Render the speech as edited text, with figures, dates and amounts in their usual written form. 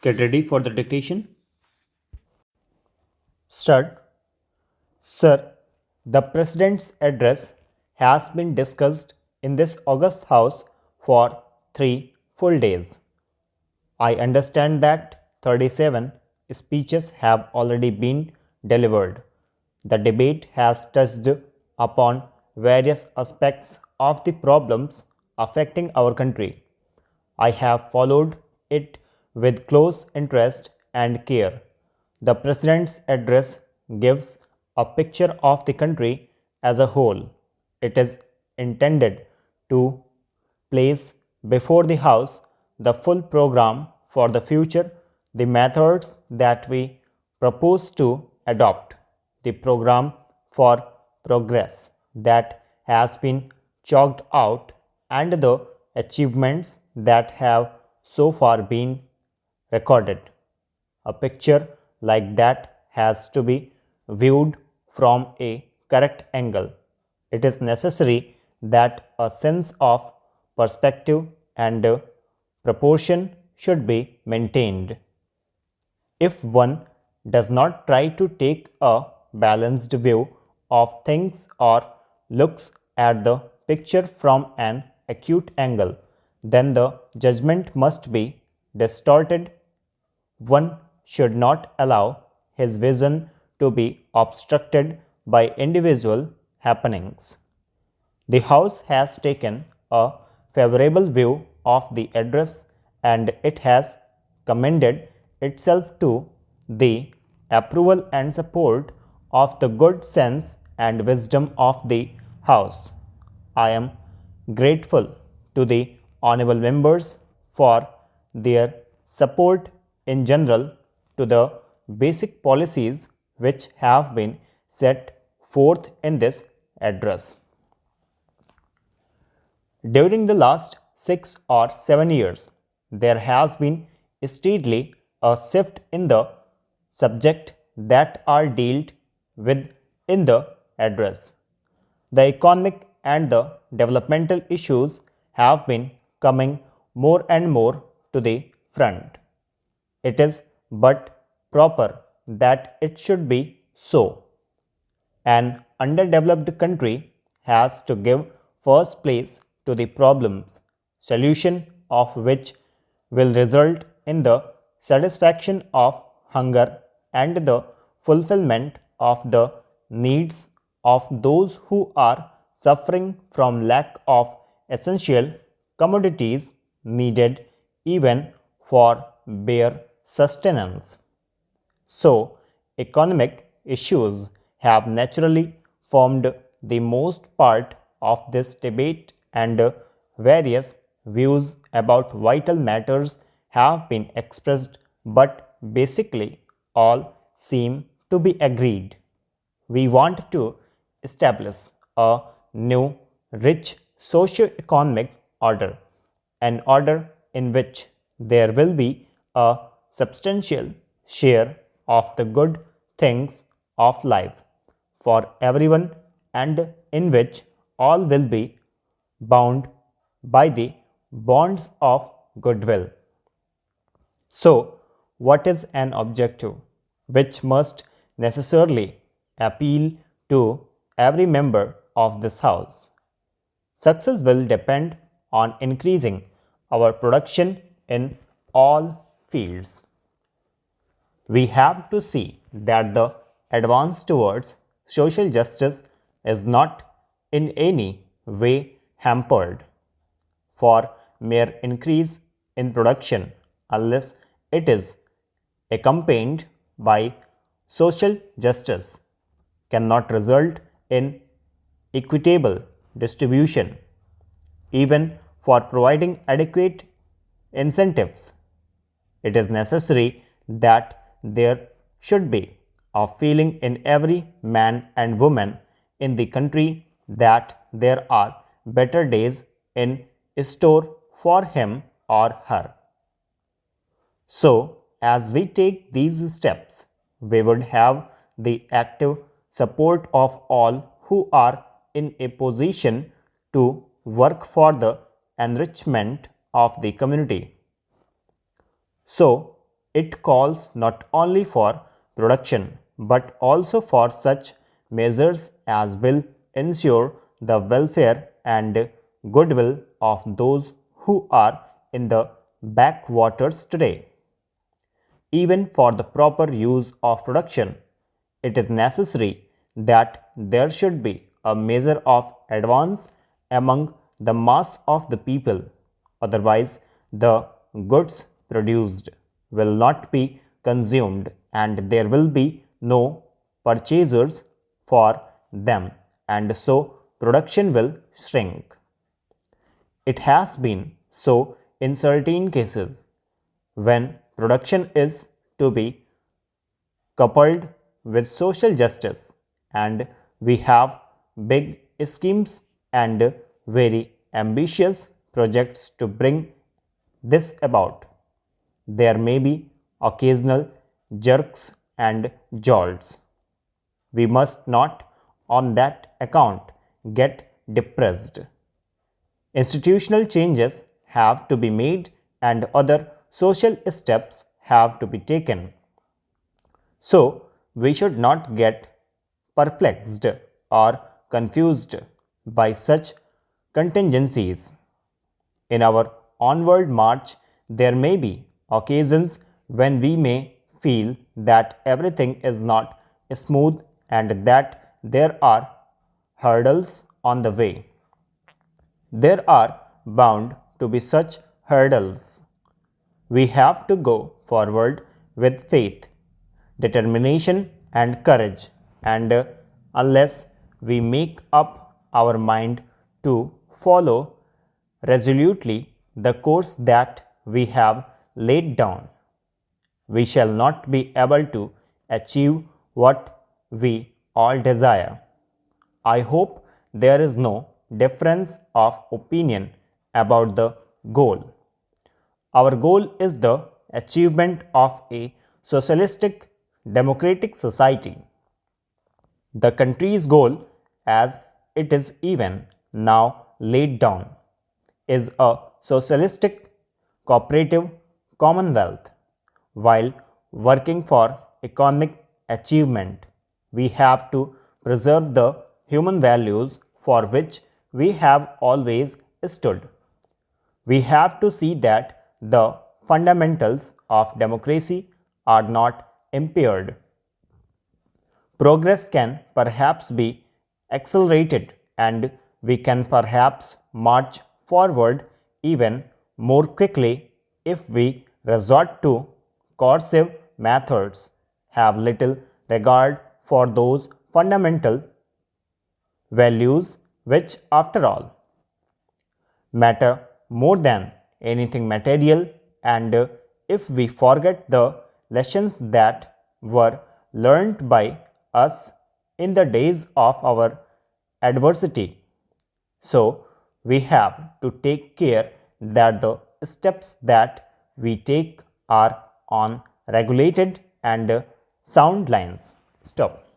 Get ready for the dictation. Start. Sir, the President's address has been discussed in this August House for 3 full days. I understand that 37 speeches have already been delivered. The debate has touched upon various aspects of the problems affecting our country. I have followed it with close interest and care. The President's address gives a picture of the country as a whole. It is intended to place before the House the full program for the future, the methods that we propose to adopt, the program for progress that has been chalked out, and the achievements that have so far been recorded. A picture like that has to be viewed from a correct angle. It is necessary that a sense of perspective and proportion should be maintained. If one does not try to take a balanced view of things or looks at the picture from an acute angle, then the judgment must be distorted. One should not allow his vision to be obstructed by individual happenings. The House has taken a favorable view of the address and it has commended itself to the approval and support of the good sense and wisdom of the House. I am grateful to the honorable members for their support in general to the basic policies which have been set forth in this address. During the last 6 or 7 years, there has been steadily a shift in the subject that are dealt with in the address. The economic and the developmental issues have been coming more and more to the front. It is but proper that it should be so. An underdeveloped country has to give first place to the problems, solution of which will result in the satisfaction of hunger and the fulfillment of the needs of those who are suffering from lack of essential commodities needed even for bare sustenance. So, economic issues have naturally formed the most part of this debate, and various views about vital matters have been expressed, but basically all seem to be agreed. We want to establish a new, rich socio-economic order, an order in which there will be a substantial share of the good things of life for everyone and in which all will be bound by the bonds of goodwill. So, what is an objective which must necessarily appeal to every member of this House? Success will depend on increasing our production in all fields. We have to see that the advance towards social justice is not in any way hampered for mere increase in production unless it is accompanied by social justice cannot result in equitable distribution. Even for providing adequate incentives, it is necessary that there should be a feeling in every man and woman in the country that there are better days in store for him or her. So, as we take these steps, we would have the active support of all who are in a position to work for the enrichment of the community. So, It calls not only for production but also for such measures as will ensure the welfare and goodwill of those who are in the backwaters today. Even for the proper use of production, it is necessary that there should be a measure of advance among the mass of the people. Otherwise, the goods produced will not be consumed and there will be no purchasers for them, and so production will shrink. It has been so in certain cases when production is to be coupled with social justice, and we have big schemes and very ambitious projects to bring this about. There may be occasional jerks and jolts. We must not, on that account, get depressed. Institutional changes have to be made and other social steps have to be taken. So, we should not get perplexed or confused by such contingencies. In our onward march, there may be occasions when we may feel that everything is not smooth and that there are hurdles on the way. There are bound to be such hurdles. We have to go forward with faith, determination, and courage, and unless we make up our mind to follow resolutely the course that we have laid down, we shall not be able to achieve what we all desire. I hope there is no difference of opinion about the goal. Our goal is the achievement of a socialistic democratic society. The country's goal, as it is even now laid down, is a socialistic cooperative commonwealth. While working for economic achievement, we have to preserve the human values for which we have always stood. We have to see that the fundamentals of democracy are not impaired. Progress can perhaps be accelerated and we can perhaps march forward even more quickly if we resort to coercive methods, have little regard for those fundamental values which, after all, matter more than anything material, and if we forget the lessons that were learnt by us in the days of our adversity. So, we have to take care that the steps that we take are on regulated and sound lines. Stop.